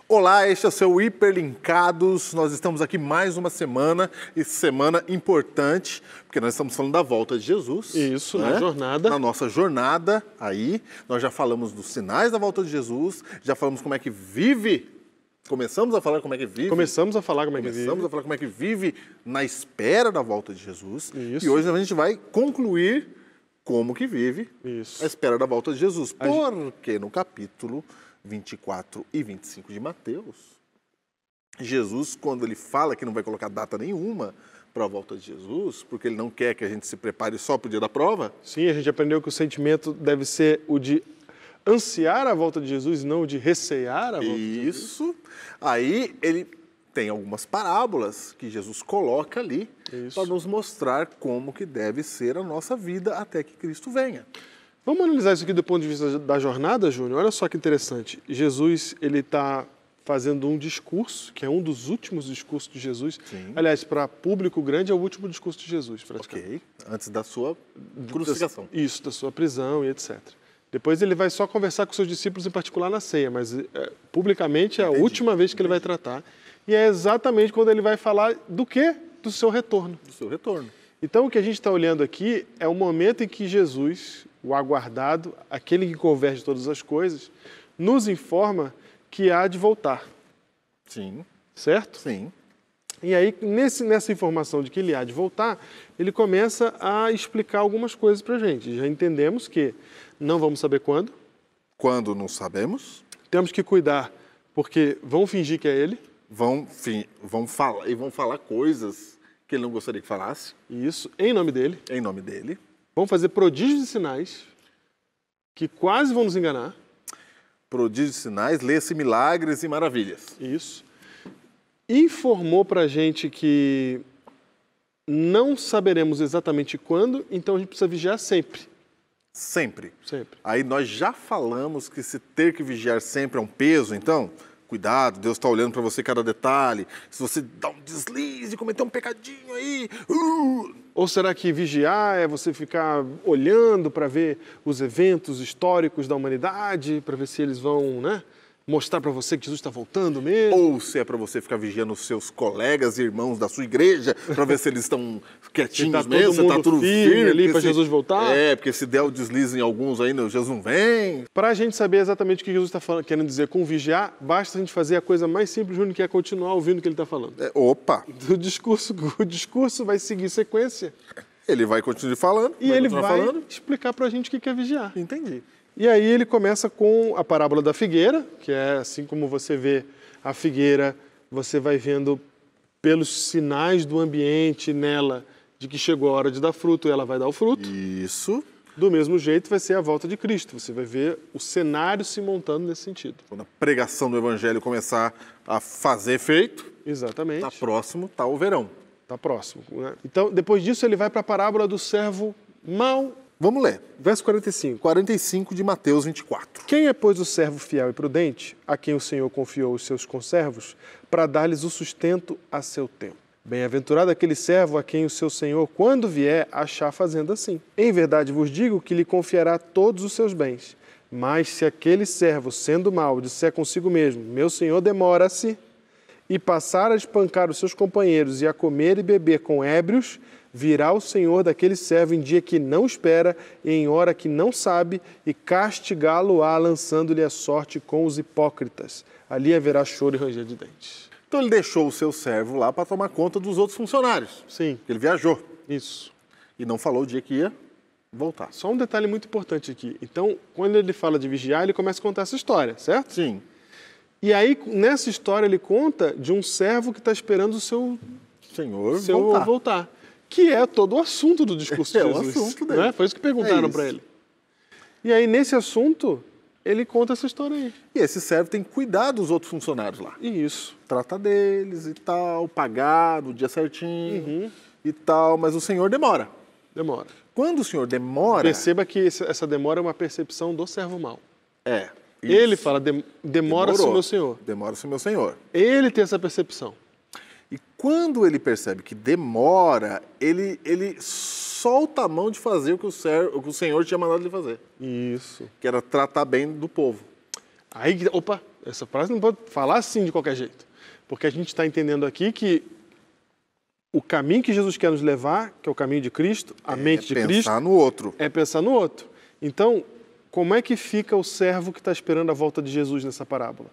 Olá, este é o seu Hiperlinkados. Nós estamos aqui mais uma semana, e semana importante, porque nós estamos falando da volta de Jesus. Isso, né? Na jornada. Na nossa jornada aí. Nós já falamos dos sinais da volta de Jesus, já falamos como é que vive. Começamos a falar como é que vive. Começamos a falar como é que vive. Começamos a falar como é que vive na espera da volta de Jesus. Isso. E hoje a gente vai concluir como que vive a espera da volta de Jesus. Porque no capítulo 24 e 25 de Mateus, Jesus, quando ele fala que não vai colocar data nenhuma para a volta de Jesus, porque ele não quer que a gente se prepare só para o dia da prova. Sim, a gente aprendeu que o sentimento deve ser o de ansiar a volta de Jesus, não o de recear a volta de Jesus. Isso. Aí ele tem algumas parábolas que Jesus coloca ali para nos mostrar como que deve ser a nossa vida até que Cristo venha. Vamos analisar isso aqui do ponto de vista da jornada, Júnior? Olha só que interessante. Jesus, ele está fazendo um discurso, que é um dos últimos discursos de Jesus. Sim. Aliás, para público grande, é o último discurso de Jesus, praticamente. Ok, antes da sua crucificação. Isso, da sua prisão e etc. Depois ele vai só conversar com seus discípulos, em particular na ceia, mas publicamente é a última vez que ele vai tratar. E é exatamente quando ele vai falar do quê? Do seu retorno. Do seu retorno. Então, o que a gente está olhando aqui é o momento em que Jesus, o aguardado, aquele que converge todas as coisas, nos informa que há de voltar. Sim. Certo? Sim. E aí, nessa informação de que ele há de voltar, ele começa a explicar algumas coisas para a gente. Já entendemos que não vamos saber quando. Quando não sabemos. Temos que cuidar, porque vão fingir que é ele. Vão falar coisas que ele não gostaria que falasse. Isso, em nome dele. Em nome dele. Vão fazer prodígios e sinais que quase vão nos enganar. Prodígios e sinais, lê-se milagres e maravilhas. Isso. Informou para a gente que não saberemos exatamente quando, então a gente precisa vigiar sempre. Sempre? Sempre. Aí nós já falamos que se ter que vigiar sempre é um peso, então... Cuidado, Deus está olhando para você cada detalhe. Se você dá um deslize, cometer um pecadinho aí... Ou será que vigiar é você ficar olhando para ver os eventos históricos da humanidade, para ver se eles vão, né, mostrar para você que Jesus está voltando mesmo? Ou se é para você ficar vigiando os seus colegas e irmãos da sua igreja, para ver se eles estão quietinhos mesmo, se está tudo firme ali para Jesus voltar? É, porque se der o deslize em alguns ainda, Jesus não vem. Para a gente saber exatamente o que Jesus está querendo dizer com vigiar, basta a gente fazer a coisa mais simples, Júnior, que é continuar ouvindo o que ele está falando. Opa! O discurso vai seguir sequência. Ele vai continuar falando. E ele vai explicar para a gente o que é vigiar. Entendi. E aí ele começa com a parábola da figueira, que é assim como você vê a figueira, você vai vendo pelos sinais do ambiente nela, de que chegou a hora de dar fruto, ela vai dar o fruto. Isso. Do mesmo jeito vai ser a volta de Cristo. Você vai ver o cenário se montando nesse sentido. Quando a pregação do Evangelho começar a fazer efeito, exatamente. Está próximo, está o verão. Está próximo, né? Então, depois disso, ele vai para a parábola do servo mau. Vamos ler. Verso 45. 45 de Mateus 24. Quem é, pois, o servo fiel e prudente, a quem o Senhor confiou os seus conservos, para dar-lhes o sustento a seu tempo? Bem-aventurado aquele servo a quem o seu Senhor, quando vier, achar fazendo assim. Em verdade vos digo que lhe confiará todos os seus bens. Mas se aquele servo, sendo mau, disser consigo mesmo, meu Senhor demora-se, e passar a espancar os seus companheiros e a comer e beber com ébrios, virá o Senhor daquele servo em dia que não espera e em hora que não sabe, e castigá-lo-á, lançando-lhe a sorte com os hipócritas. Ali haverá choro e ranger de dentes. Então ele deixou o seu servo lá para tomar conta dos outros funcionários. Sim. Ele viajou. Isso. E não falou o dia que ia voltar. Só um detalhe muito importante aqui. Então, quando ele fala de vigiar, ele começa a contar essa história, certo? Sim. E aí, nessa história, ele conta de um servo que está esperando o seu Senhor voltar. Que é todo o assunto do discurso de Jesus. É o assunto dele. Né? Foi isso que perguntaram para ele. E aí, nesse assunto, ele conta essa história aí. E esse servo tem que cuidar dos outros funcionários lá. Isso. Trata deles e tal, pagar no dia certinho e tal, mas o Senhor demora. Demora. Quando o Senhor demora... Perceba que essa demora é uma percepção do servo mau. É. Isso. Ele fala, demora-se o meu Senhor. Demora-se o meu Senhor. Ele tem essa percepção. E quando ele percebe que demora, ele solta a mão de fazer o que o Senhor tinha mandado ele fazer. Isso. Que era tratar bem do povo. Aí, opa, essa frase não pode falar assim de qualquer jeito. Porque a gente está entendendo aqui que o caminho que Jesus quer nos levar, que é o caminho de Cristo, a mente de Cristo... É pensar no outro. É pensar no outro. Então, como é que fica o servo que está esperando a volta de Jesus nessa parábola?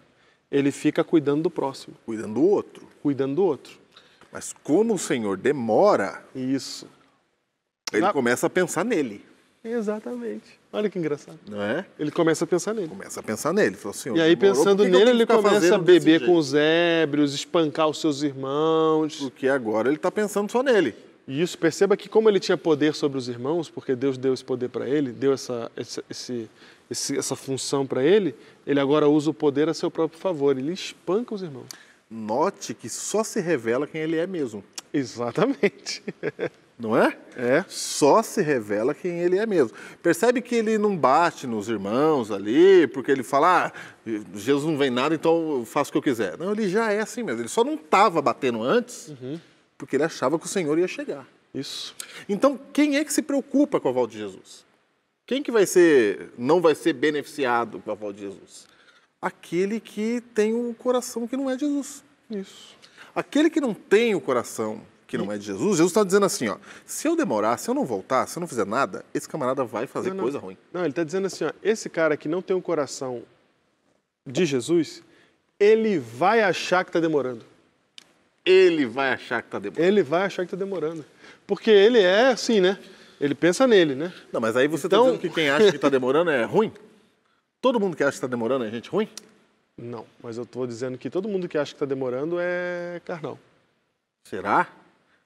Ele fica cuidando do próximo. Cuidando do outro. Cuidando do outro. Mas como o Senhor demora... Isso. Ele começa a pensar nele. Exatamente. Olha que engraçado. Não é? Ele começa a pensar nele. Começa a pensar nele. Fala, Senhor, e aí, pensando nele, ele começa a beber com os os ébrios, espancar os seus irmãos. Porque agora ele está pensando só nele. E isso, perceba que como ele tinha poder sobre os irmãos, porque Deus deu esse poder para ele, deu essa função para ele, ele agora usa o poder a seu próprio favor. Ele espanca os irmãos. Note que só se revela quem ele é mesmo. Exatamente. Não é? É. Só se revela quem ele é mesmo. Percebe que ele não bate nos irmãos ali, porque ele fala, Jesus não vem nada, então eu faço o que eu quiser. Não, ele já é assim mesmo. Ele só não estava batendo antes, porque ele achava que o Senhor ia chegar. Isso. Então, quem é que se preocupa com a volta de Jesus? Quem que não vai ser beneficiado com a volta de Jesus? Aquele que tem um coração que não é de Jesus. Isso. Aquele que não tem o coração que não é de Jesus, Jesus está dizendo assim, ó, se eu demorar, se eu não voltar, se eu não fizer nada, esse camarada vai fazer coisa ruim. Não, ele está dizendo assim, ó, esse cara que não tem o coração de Jesus, ele vai achar que está demorando. Ele vai achar que está demorando. Ele vai achar que está demorando. Porque ele é assim, né? Ele pensa nele, né? Não, mas aí você está dizendo que quem acha que está demorando é ruim? Todo mundo que acha que está demorando é gente ruim? Não, mas eu estou dizendo que todo mundo que acha que está demorando é carnal. Será?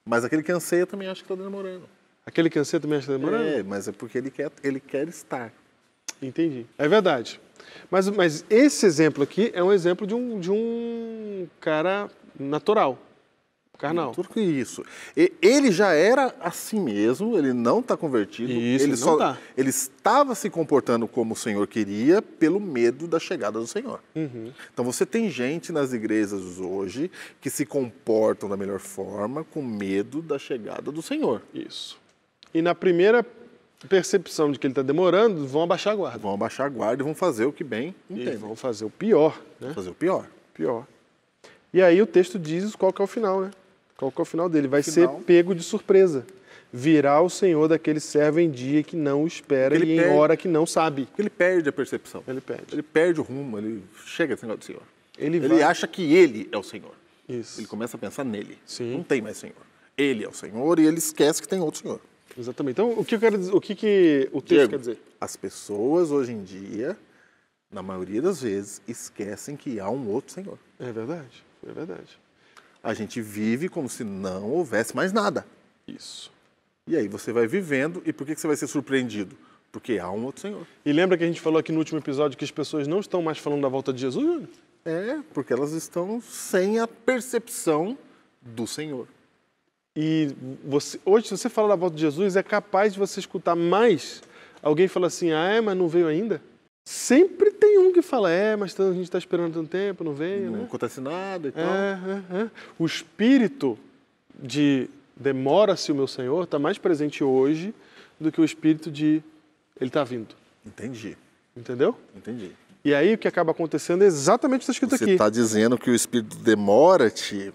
Mas aquele que anseia também acha que está demorando. Aquele que anseia também acha que está demorando? É, mas é porque ele quer estar. Entendi. É verdade. Mas esse exemplo aqui é um exemplo de um cara natural, carnal. Tudo que isso. Ele já era assim mesmo, ele não está convertido. Isso, ele não tá. Ele estava se comportando como o Senhor queria pelo medo da chegada do Senhor. Então você tem gente nas igrejas hoje que se comportam da melhor forma com medo da chegada do Senhor. Isso. E na primeira percepção de que ele está demorando, vão abaixar a guarda. Vão abaixar a guarda e vão fazer o que bem entendem. E vão fazer o pior, né? Fazer o pior. Pior. E aí o texto diz qual que é o final, né? Qual que é o final dele? Vai ser pego de surpresa. Virá o Senhor daquele servo em dia que não o espera e em hora que não sabe. Ele perde a percepção. Ele perde. Ele perde o rumo, ele chega a esse negócio do Senhor. Ele acha que ele é o Senhor. Isso. Ele começa a pensar nele. Sim. Não tem mais Senhor. Ele é o Senhor e ele esquece que tem outro Senhor. Exatamente. Então, o que eu quero dizer, o que o texto quer dizer? As pessoas hoje em dia, na maioria das vezes, esquecem que há um outro Senhor. É verdade, é verdade. A gente vive como se não houvesse mais nada. Isso. E aí você vai vivendo, e por que você vai ser surpreendido? Porque há um outro Senhor. E lembra que a gente falou aqui no último episódio que as pessoas não estão mais falando da volta de Jesus, Júnior? É, porque elas estão sem a percepção do Senhor. E hoje, se você falar da volta de Jesus, é capaz de você escutar mais alguém falar assim, mas não veio ainda? Sempre tem um que fala, mas a gente está esperando tanto tempo, não veio, Não né? acontece nada e tal. O espírito de demora-se o meu Senhor está mais presente hoje do que o espírito de ele está vindo. Entendi. Entendeu? Entendi. E aí o que acaba acontecendo é exatamente o que está escrito aqui. Você está dizendo que o espírito demora-te,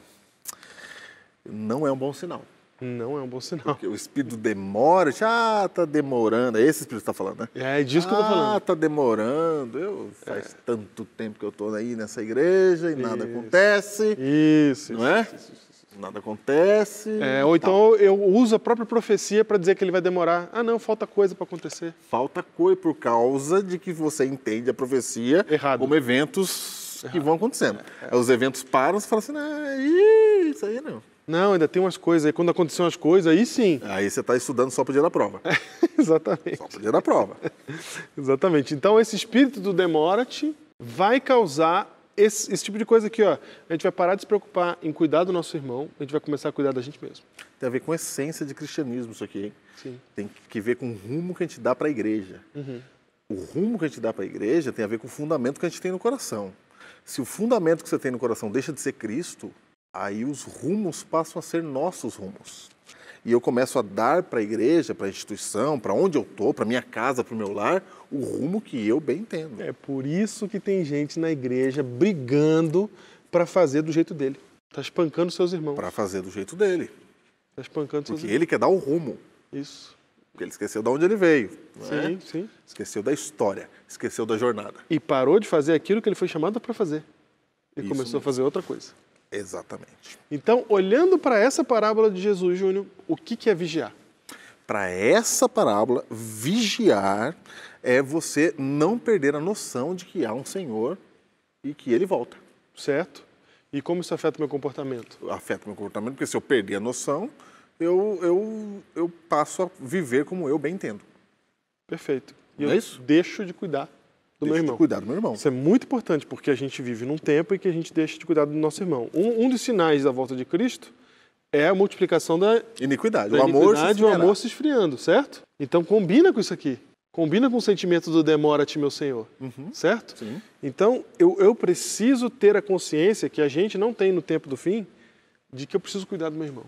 não é um bom sinal. Não é um bom sinal. Porque o espírito demora, tá demorando. É esse espírito que está falando, né? É disso que eu tô falando. Tá demorando. Faz tanto tempo que eu estou aí nessa igreja e nada acontece. Isso. Não é? Nada acontece. Ou então eu uso a própria profecia para dizer que ele vai demorar. Não, falta coisa para acontecer. Falta coisa por causa de que você entende a profecia como eventos que vão acontecendo. Aí os eventos param e você fala assim, isso aí não. Não, ainda tem umas coisas aí. Quando acontecem umas coisas, aí sim. Aí você está estudando só para o dia da prova. Exatamente. Só para o dia da prova. Exatamente. Então, esse espírito do demora-te vai causar esse tipo de coisa aqui, ó. A gente vai parar de se preocupar em cuidar do nosso irmão, a gente vai começar a cuidar da gente mesmo. Tem a ver com a essência de cristianismo isso aqui, hein? Sim. Tem que ver com o rumo que a gente dá para a igreja. o rumo que a gente dá para a igreja tem a ver com o fundamento que a gente tem no coração. Se o fundamento que você tem no coração deixa de ser Cristo, aí os rumos passam a ser nossos rumos. E eu começo a dar para a igreja, para a instituição, para onde eu estou, para minha casa, para o meu lar, o rumo que eu bem entendo. É por isso que tem gente na igreja brigando para fazer do jeito dele. Está espancando seus irmãos. Para fazer do jeito dele. Está espancando seus Porque irmãos. ele quer dar o rumo. Isso. Porque ele esqueceu de onde ele veio. Sim, sim. Esqueceu da história, esqueceu da jornada. E parou de fazer aquilo que ele foi chamado para fazer. E Isso começou mesmo. a fazer outra coisa. Exatamente. Então, olhando para essa parábola de Jesus, Júnior, o que é vigiar? Para essa parábola, vigiar é você não perder a noção de que há um Senhor e que ele volta. Certo? E como isso afeta o meu comportamento? Afeta o meu comportamento, porque se eu perder a noção, eu passo a viver como eu bem entendo. Perfeito. E Não eu é isso? deixo de cuidar do meu Deixa irmão. de cuidar do meu irmão. Isso é muito importante, porque a gente vive num tempo em que a gente deixa de cuidar do nosso irmão. Um dos sinais da volta de Cristo é a multiplicação da Iniquidade. da O amor se iniquidade, o esfriará. amor se esfriando, certo? Então combina com isso aqui. Combina com o sentimento do demora-te, meu Senhor. Certo? Sim. Então eu preciso ter a consciência que a gente não tem no tempo do fim de que eu preciso cuidar do meu irmão.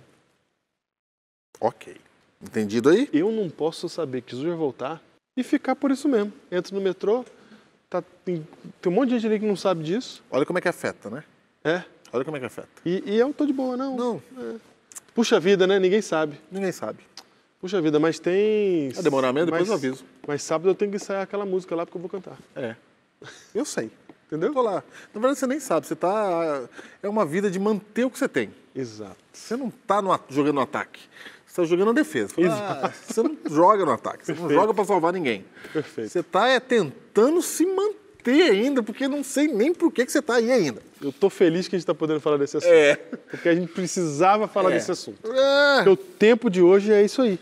Ok. Entendido aí? Eu não posso saber que Jesus vai voltar e ficar por isso mesmo. Entro no metrô, tem um monte de gente ali que não sabe disso. Olha como é que afeta, né? É. Olha como é que afeta. E eu tô de boa, não. Não, Puxa vida, né? Ninguém sabe. ninguém sabe. Puxa vida, mas tem... Vai demorar mesmo, depois eu aviso. Mas sábado eu tenho que ensaiar aquela música lá porque eu vou cantar. É. Eu sei. Entendeu? Eu tô lá. Na verdade, você nem sabe. Você tá... É uma vida de manter o que você tem. Exato. Você não tá jogando no ataque. Você está jogando na defesa. Você não joga no ataque. Você não joga para salvar ninguém. Perfeito. Você está tentando se manter ainda, porque não sei nem por que você está aí ainda. Eu tô feliz que a gente está podendo falar desse assunto. Porque a gente precisava falar desse assunto. Porque o tempo de hoje é isso aí.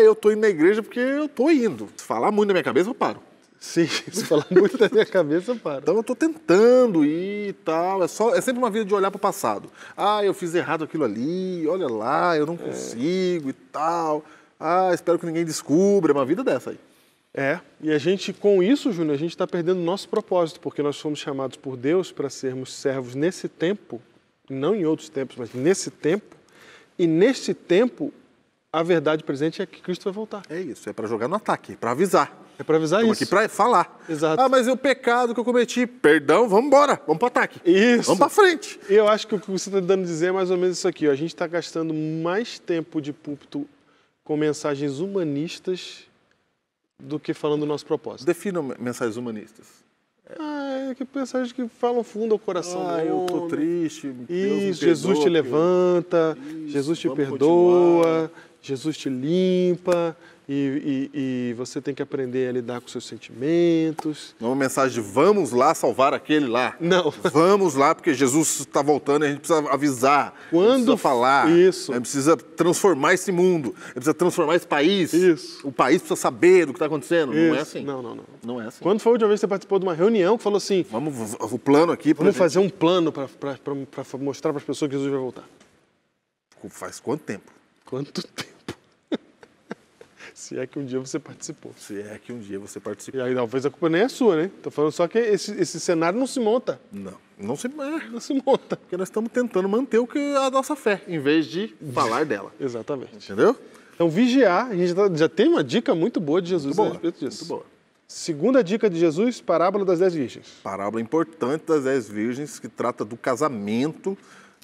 Eu tô indo na igreja porque eu tô indo. Se falar muito na minha cabeça, eu paro. Sim, se falar muito da minha cabeça, eu paro. Então eu tô tentando ir e tal. É sempre uma vida de olhar para o passado. Eu fiz errado aquilo ali, olha lá, eu não consigo e tal. Espero que ninguém descubra. É uma vida dessa aí. E a gente, com isso, Júnior, a gente está perdendo o nosso propósito, porque nós fomos chamados por Deus para sermos servos nesse tempo, não em outros tempos, mas nesse tempo. E neste tempo, a verdade presente é que Cristo vai voltar. É isso, é para jogar no ataque, para avisar. É para avisar Estamos isso. aqui para falar. Exato. Mas é o pecado que eu cometi. Perdão, vamos embora, vamos para o ataque. Isso. Vamos para frente. E eu acho que o que você está dando a dizer é mais ou menos isso aqui. Ó. A gente está gastando mais tempo de púlpito com mensagens humanistas do que falando do nosso propósito. Defina mensagens humanistas. Que mensagens que falam fundo ao coração do eu homem. tô triste. Deus me Isso, perdoa, Jesus te levanta, Isso, Jesus te vamos perdoa, continuar. Jesus te limpa e você tem que aprender a lidar com seus sentimentos. Não é uma mensagem de vamos lá salvar aquele lá. Não. Vamos lá porque Jesus está voltando e a gente precisa avisar. Quando precisa falar. isso. A gente precisa transformar esse mundo. A gente precisa transformar esse país. Isso. O país precisa saber do que está acontecendo. Não é Isso. assim. Não. Não é assim. Quando foi a última vez que você participou de uma reunião que falou assim, Vamos o plano aqui. vamos fazer um plano para mostrar para as pessoas que Jesus vai voltar? Faz quanto tempo? Quanto tempo? Se é que um dia você participou. Se é que um dia você participou. E aí talvez a culpa nem é sua, né? Tô falando só que esse cenário não se monta. Não se... Não se monta. Porque nós estamos tentando manter a nossa fé, em vez de falar dela. Exatamente. Entendeu? Então, vigiar, a gente já tem uma dica muito boa de Jesus a respeito disso. Muito boa. Segunda dica de Jesus, parábola das 10 virgens. Parábola importante das 10 virgens, que trata do casamento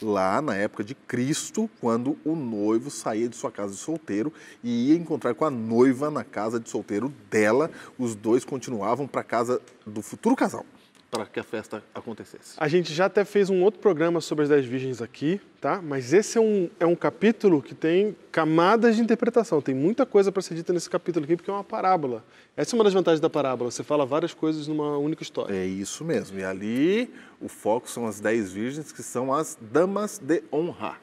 lá na época de Cristo, quando o noivo saía de sua casa de solteiro e ia encontrar com a noiva na casa de solteiro dela. Os dois continuavam para a casa do futuro casal, para que a festa acontecesse. A gente já até fez um outro programa sobre as 10 virgens aqui, tá? Mas esse é um capítulo que tem camadas de interpretação. Tem muita coisa para ser dita nesse capítulo aqui, porque é uma parábola. Essa é uma das vantagens da parábola. Você fala várias coisas numa única história. É isso mesmo. E ali o foco são as 10 virgens, que são as damas de honra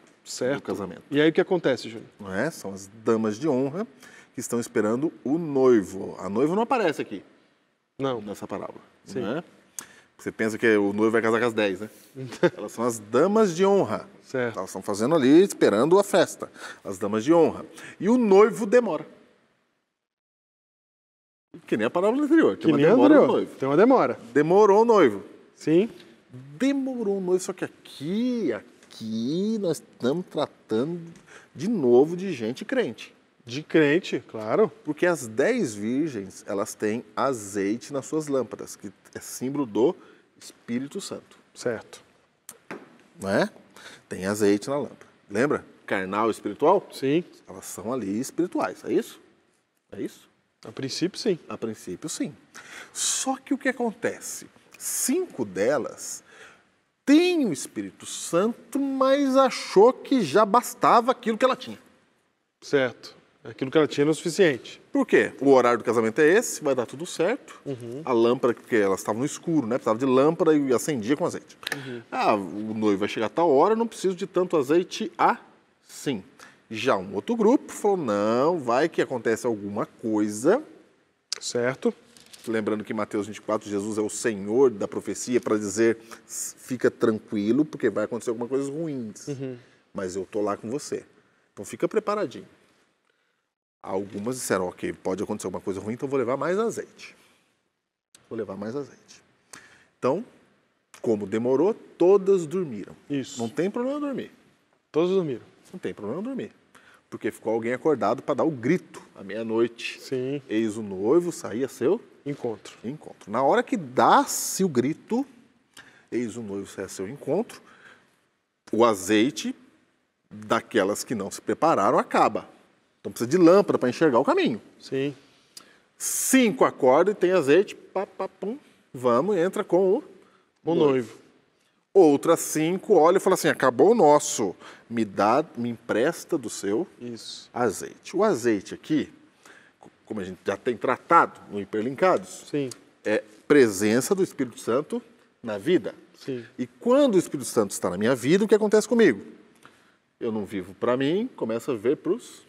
do casamento. E aí o que acontece, Júnior? Não é? São as damas de honra que estão esperando o noivo. A noiva não aparece aqui. Não. Nessa parábola. Sim. Não é? Você pensa que o noivo vai casar com as 10, né? Elas são as damas de honra. Certo. Elas estão fazendo ali, esperando a festa. As damas de honra. E o noivo demora. Que nem a parábola anterior. Que nem a anterior. Tem uma demora. Demorou o noivo. Sim. Demorou o noivo, só que aqui nós estamos tratando de novo de gente crente. De crente, claro. Porque as 10 virgens, elas têm azeite nas suas lâmpadas, que é símbolo do Espírito Santo. Certo. Não é? Tem azeite na lâmpada. Lembra? Carnal e espiritual? Sim. Elas são ali espirituais, é isso? É isso? A princípio, sim. A princípio, sim. Só que o que acontece? 5 delas têm o Espírito Santo, mas achou que já bastava aquilo que ela tinha. Certo. Aquilo que ela tinha era o suficiente. Por quê? O horário do casamento é esse, vai dar tudo certo. A lâmpada, porque elas estavam no escuro, né? Precisava de lâmpada e acendia com azeite. O noivo vai chegar a tal hora, não preciso de tanto azeite assim. Já um outro grupo falou, não, vai que acontece alguma coisa. Certo. Lembrando que em Mateus 24, Jesus é o Senhor da profecia para dizer, fica tranquilo, porque vai acontecer alguma coisa ruim. Mas eu tô lá com você. Então fica preparadinho. Algumas disseram, ok, pode acontecer alguma coisa ruim, então eu vou levar mais azeite. Então, como demorou, todas dormiram. Isso. Não tem problema dormir. Todos dormiram. Não tem problema dormir. Porque ficou alguém acordado para dar o grito à meia-noite. Sim. Eis o noivo, saía seu encontro. Na hora que dá-se o grito, eis o noivo, saía seu encontro, o azeite daquelas que não se prepararam acaba. Então precisa de lâmpada para enxergar o caminho. Sim. 5 acordam e tem azeite, pum, vamos, entra com o noivo. Outras 5 olham e falam assim, acabou o nosso, me empresta do seu azeite. O azeite aqui, como a gente já tem tratado no Hiperlinkados, sim, é presença do Espírito Santo na vida. Sim. E quando o Espírito Santo está na minha vida, o que acontece comigo? Eu não vivo para mim, começo a ver para os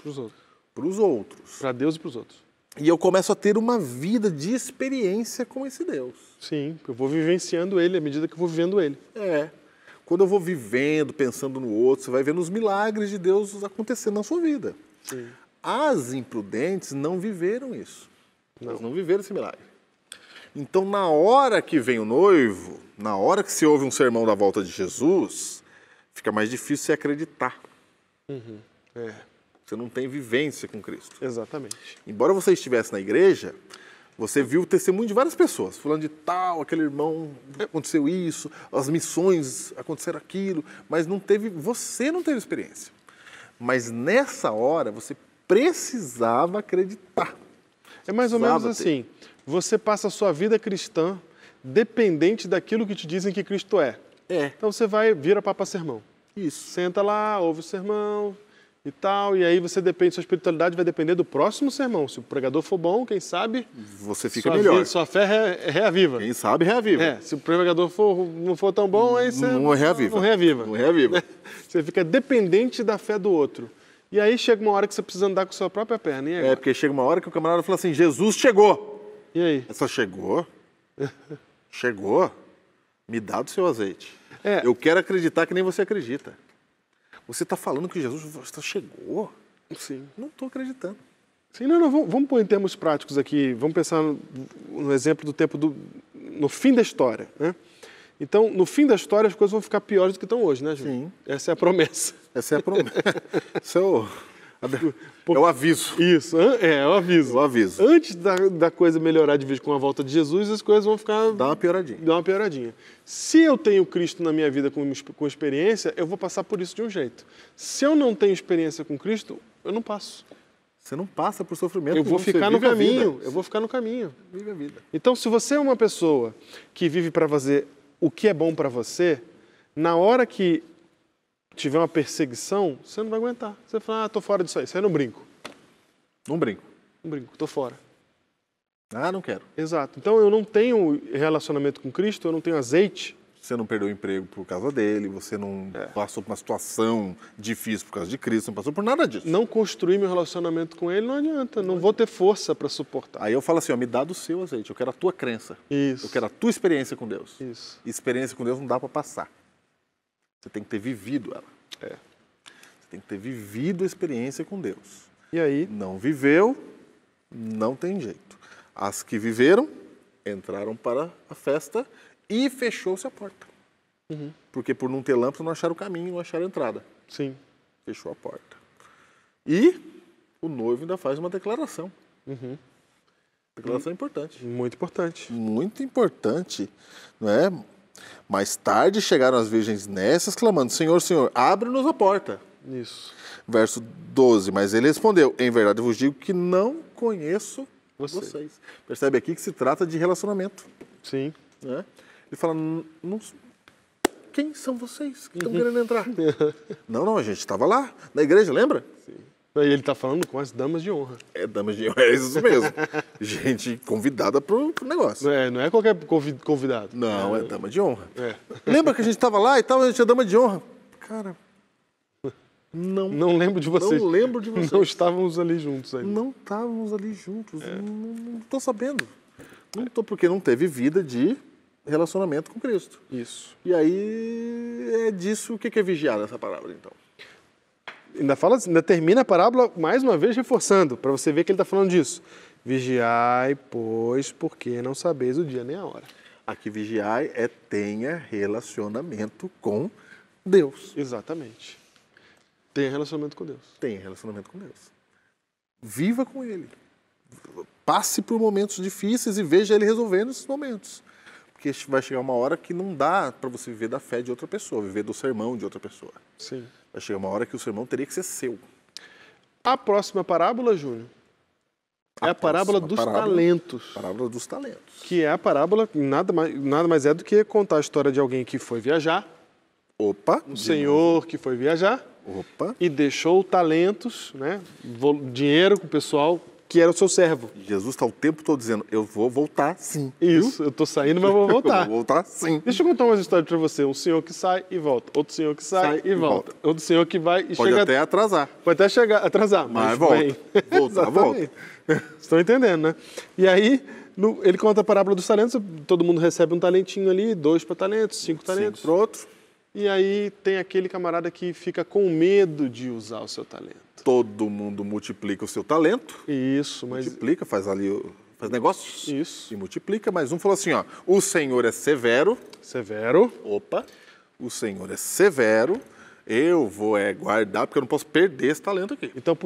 outros. Para Deus e para os outros. E eu começo a ter uma vida de experiência com esse Deus. Sim, eu vou vivenciando Ele à medida que eu vou vivendo Ele. Quando eu vou vivendo, pensando no outro, você vai vendo os milagres de Deus acontecendo na sua vida. Sim. As imprudentes não viveram isso. Elas não viveram esse milagre. Então, na hora que vem o noivo, na hora que se ouve um sermão da volta de Jesus, fica mais difícil você acreditar. Você não tem vivência com Cristo. Exatamente. Embora você estivesse na igreja, você viu o testemunho de várias pessoas, falando de tal, aquele irmão, aconteceu isso, as missões, aconteceram aquilo, mas você não teve experiência. Mas nessa hora, você precisava acreditar. É mais ou menos assim, você passa a sua vida cristã dependente daquilo que te dizem que Cristo é. Então você vira Papa Sermão. Isso. Senta lá, ouve o sermão e tal, e aí você depende, sua espiritualidade vai depender do próximo sermão. Se o pregador for bom, quem sabe... Você fica melhor. Sua fé reaviva. Quem sabe reaviva. Se o pregador não for tão bom, aí você não reaviva. Não reaviva. Você fica dependente da fé do outro. E aí chega uma hora que você precisa andar com sua própria perna. E aí? Porque chega uma hora que o camarada fala assim, Jesus chegou. E aí? Só chegou? Chegou? Me dá do seu azeite. Eu quero acreditar que nem você acredita. Você está falando que Jesus chegou? Sim. Não estou acreditando. Sim, vamos pôr em termos práticos aqui. Vamos pensar no exemplo do tempo no fim da história, né? Então, no fim da história, as coisas vão ficar piores do que estão hoje, né, Júlio? Sim. Essa é a promessa. Essa é a promessa. Isso é o aviso. Isso, é o aviso. O aviso. Antes da coisa melhorar de vez com a volta de Jesus, as coisas vão ficar... Dá uma pioradinha. Se eu tenho Cristo na minha vida com experiência, eu vou passar por isso de um jeito. Se eu não tenho experiência com Cristo, eu não passo. Você não passa por sofrimento. Eu vou ficar no caminho. Eu vou ficar no caminho. Vive a vida. Então, se você é uma pessoa que vive para fazer o que é bom para você, na hora que tiver uma perseguição, você não vai aguentar. Você vai falar, tô fora disso aí. Isso aí eu não brinco. Não brinco. Não brinco, tô fora. Não quero. Exato. Então, eu não tenho relacionamento com Cristo, eu não tenho azeite. Você não perdeu o emprego por causa dele, você não passou por uma situação difícil por causa de Cristo, não passou por nada disso. Não construir meu relacionamento com ele não adianta, não vou ter força para suportar. Aí eu falo assim, me dá do seu azeite, eu quero a tua crença. Isso. Eu quero a tua experiência com Deus. Isso. Experiência com Deus não dá para passar. Você tem que ter vivido ela. Você tem que ter vivido a experiência com Deus. E aí? Não viveu, não tem jeito. As que viveram entraram para a festa e fechou-se a porta. Porque por não ter lâmpada não acharam o caminho, não acharam a entrada. Sim. Fechou a porta. E o noivo ainda faz uma declaração. Declaração importante. Muito importante. Muito importante, não é? Mais tarde chegaram as virgens nessas clamando, Senhor, Senhor, abre-nos a porta. Isso. Verso 12, mas ele respondeu, em verdade eu vos digo que não conheço vocês. Percebe aqui que se trata de relacionamento. Sim. Né? Ele fala, quem são vocês que estão querendo entrar? Não, a gente estava lá, na igreja, lembra? Sim. E ele está falando com as damas de honra. É, damas de honra, é isso mesmo. Gente convidada pro negócio. Não é qualquer convidado. Não, é dama de honra. É. Lembra que a gente estava lá e tal, a gente é dama de honra? Cara, não lembro de vocês. Não lembro de vocês. Não estávamos ali juntos ainda. Não estávamos ali juntos. Não estou sabendo. Não estou, porque não teve vida de relacionamento com Cristo. Isso. E aí é disso. O que é vigiar nessa palavra, então? Ainda termina a parábola, mais uma vez, reforçando, para você ver que ele está falando disso. Vigiai, pois, porque não sabeis o dia nem a hora. Aqui vigiai é tenha relacionamento com Deus. Exatamente. Tenha relacionamento com Deus. Tenha relacionamento com Deus. Viva com Ele. Passe por momentos difíceis e veja Ele resolvendo esses momentos. Porque vai chegar uma hora que não dá para você viver da fé de outra pessoa, viver do sermão de outra pessoa. Sim. Vai chegar uma hora que o sermão teria que ser seu. A próxima parábola, Júnior, é a parábola dos talentos. Parábola dos talentos. Que é a parábola, nada mais é do que contar a história de alguém que foi viajar. Opa! Um senhor que foi viajar. Opa! E deixou talentos, né? Dinheiro com o pessoal que era o seu servo. Jesus está o tempo todo dizendo, eu vou voltar sim. Isso, eu estou saindo, mas vou voltar. Eu vou voltar sim. Deixa eu contar umas histórias para você. Um senhor que sai e volta. Outro senhor que sai e volta. Outro senhor que vai e Pode chega... até atrasar. Pode até atrasar, mas volta. Volta. Estão entendendo, né? E aí, ele conta a parábola dos talentos. Todo mundo recebe um talentinho ali, 2 para talentos, 5 talentos. 5 para outro. E aí tem aquele camarada que fica com medo de usar o seu talento. Todo mundo multiplica o seu talento. Isso, mas... Multiplica, faz negócios. Isso. E multiplica, mas um falou assim, ó, o Senhor é severo. Severo. Opa. O Senhor é severo. Eu vou guardar, porque eu não posso perder esse talento aqui. Então,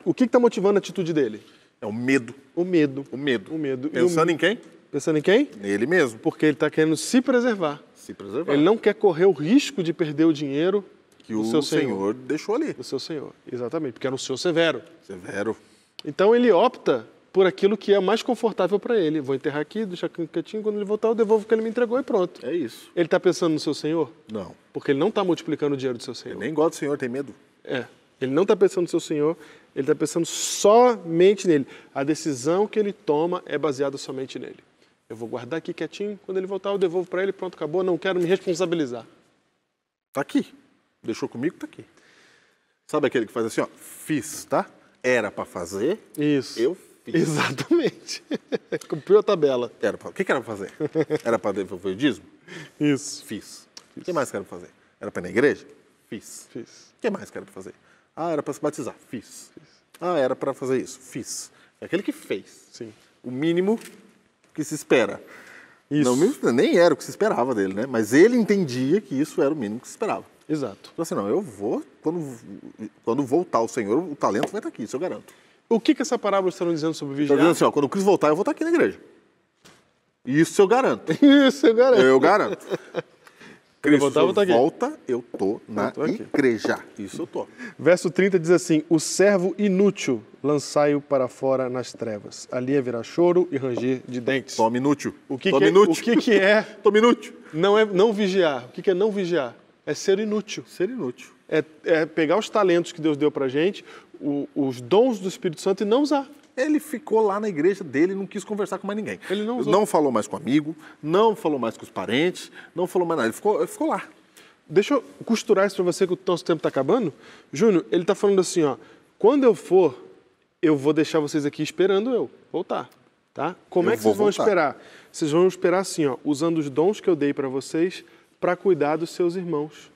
o que está motivando a atitude dele? É o medo. O medo. O medo. O medo. Pensando em quem? Pensando em quem? Nele mesmo. Porque ele está querendo se preservar. Se preservar. Ele não quer correr o risco de perder o dinheiro que o Senhor deixou ali. Do seu Senhor, exatamente, porque era um Senhor severo. Severo. Então ele opta por aquilo que é mais confortável para ele. Vou enterrar aqui, deixar aqui quietinho, quando ele voltar eu devolvo o que ele me entregou e pronto. É isso. Ele está pensando no seu Senhor? Não. Porque ele não está multiplicando o dinheiro do seu Senhor. Ele nem gosta do Senhor, tem medo. Ele não está pensando no seu Senhor, ele está pensando somente nele. A decisão que ele toma é baseada somente nele. Eu vou guardar aqui quietinho, quando ele voltar eu devolvo para ele, pronto, acabou, não quero me responsabilizar. Tá aqui. Deixou comigo, tá aqui. Sabe aquele que faz assim, ó, fiz, tá? Era para fazer, isso. Eu fiz. Exatamente. Cumpriu a tabela. O que era para fazer? Era para devolver o dízimo? Isso. Fiz. O que mais que era para fazer? Era para ir na igreja? Fiz. Fiz. O que mais que era para fazer? Era para se batizar? Fiz. Era para fazer isso? Fiz. É aquele que fez. Sim. O mínimo que se espera. Isso. Não, nem era o que se esperava dele, né? Mas ele entendia que isso era o mínimo que se esperava. Exato. Então assim, não, eu vou, quando voltar o Senhor, o talento vai estar aqui, isso eu garanto. O que essa parábola está dizendo sobre vigiar? Está dizendo assim, ó, quando o Cristo voltar, eu vou estar aqui na igreja. Isso eu garanto. Isso eu garanto. Eu garanto. Cristo volta, eu estou na igreja. Isso eu estou. Verso 30 diz assim, o servo inútil lançai-o para fora nas trevas. Ali haverá choro e ranger de dentes. Tome inútil. O que é? Tome inútil. Não vigiar. O que é não vigiar? É ser inútil. Ser inútil. É pegar os talentos que Deus deu para a gente, os dons do Espírito Santo e não usar. Ele ficou lá na igreja dele e não quis conversar com mais ninguém. Ele não falou mais com amigo, não falou mais com os parentes, não falou mais nada. Ele ficou lá. Deixa eu costurar isso para você que o nosso tempo está acabando. Júnior, ele está falando assim, ó, quando eu for, eu vou deixar vocês aqui esperando eu voltar. Tá? Como é que vocês vão esperar? Vocês vão esperar assim, ó, usando os dons que eu dei para vocês para cuidar dos seus irmãos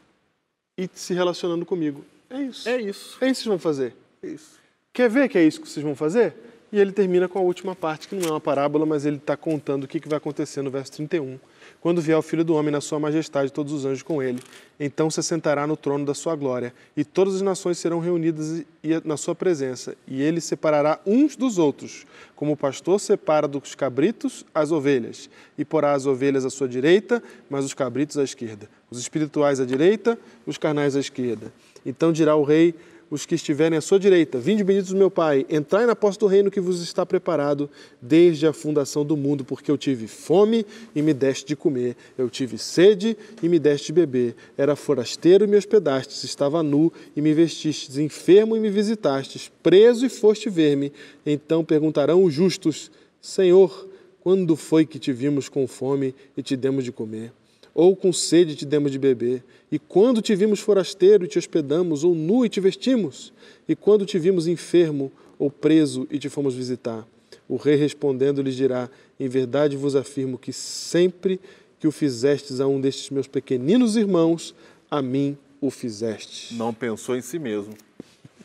e se relacionando comigo. É isso. É isso. É isso que vocês vão fazer. É isso. Quer ver que é isso que vocês vão fazer? E ele termina com a última parte, que não é uma parábola, mas ele está contando o que vai acontecer no verso 31. Quando vier o Filho do Homem na sua majestade, todos os anjos com ele, então se sentará no trono da sua glória, e todas as nações serão reunidas na sua presença, e ele separará uns dos outros, como o pastor separa dos cabritos as ovelhas, e porá as ovelhas à sua direita, mas os cabritos à esquerda, os espirituais à direita, os carnais à esquerda. Então dirá o rei: os que estiverem à sua direita, vinde benditos do meu Pai, entrai na posse do reino que vos está preparado desde a fundação do mundo, porque eu tive fome e me deste de comer, eu tive sede e me deste de beber, era forasteiro e me hospedastes, estava nu e me vestistes, enfermo e me visitastes, preso e foste ver-me. Então perguntarão os justos: Senhor, quando foi que te vimos com fome e te demos de comer? Ou com sede e te demos de beber? E quando te vimos forasteiro e te hospedamos, ou nu e te vestimos? E quando te vimos enfermo ou preso e te fomos visitar? O rei respondendo lhes dirá: em verdade vos afirmo que sempre que o fizestes a um destes meus pequeninos irmãos, a mim o fizestes. Não pensou em si mesmo,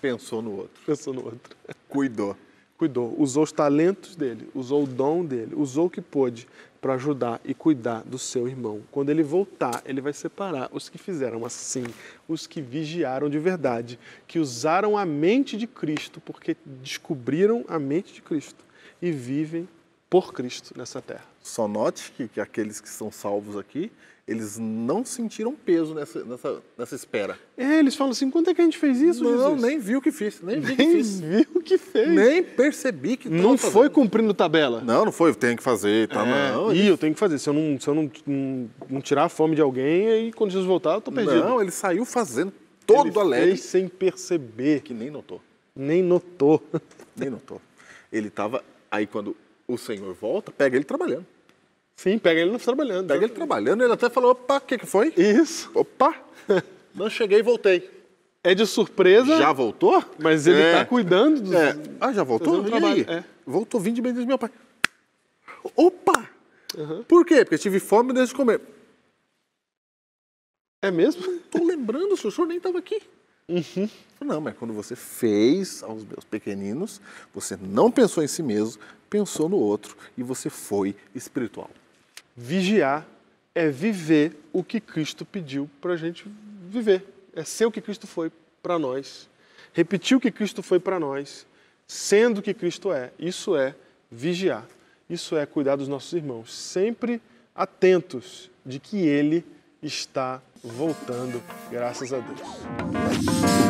pensou no outro. Pensou no outro. Cuidou. Usou os talentos dele, usou o dom dele, usou o que pôde para ajudar e cuidar do seu irmão. Quando ele voltar, ele vai separar os que fizeram assim, os que vigiaram de verdade, que usaram a mente de Cristo, porque descobriram a mente de Cristo e vivem por Cristo nessa terra. Só note que aqueles que são salvos aqui, eles não sentiram peso nessa espera. Eles falam assim: quanto é que a gente fez isso, não, Jesus? Nem vi o que fiz. Nem vi o que fez. Nem percebi que não foi cumprindo tabela. Não foi, eu tenho que fazer. Tá, não. Eu tenho que fazer. Se eu não tirar a fome de alguém, aí quando Jesus voltar, eu tô perdido. Não, ele saiu fazendo todo alegre. Fez sem perceber. Que nem notou. Nem notou. Nem notou. Ele estava... Aí quando o Senhor volta, pega ele trabalhando. Sim, pega ele trabalhando. Pega ele trabalhando, ele até falou: opa, o que foi? Isso. Opa, não cheguei e voltei. É de surpresa. Já voltou? Mas ele está cuidando dos... já voltou? E aí? Voltou, vim de bem do meu pai. Opa! Por quê? Porque eu tive fome desde de comer. É mesmo? Estou lembrando, o senhor nem estava aqui. Não, mas quando você fez aos meus pequeninos, você não pensou em si mesmo, pensou no outro e você foi espiritual. Vigiar é viver o que Cristo pediu para a gente viver. É ser o que Cristo foi para nós. Repetir o que Cristo foi para nós, sendo o que Cristo é. Isso é vigiar. Isso é cuidar dos nossos irmãos. Sempre atentos de que Ele está voltando, graças a Deus.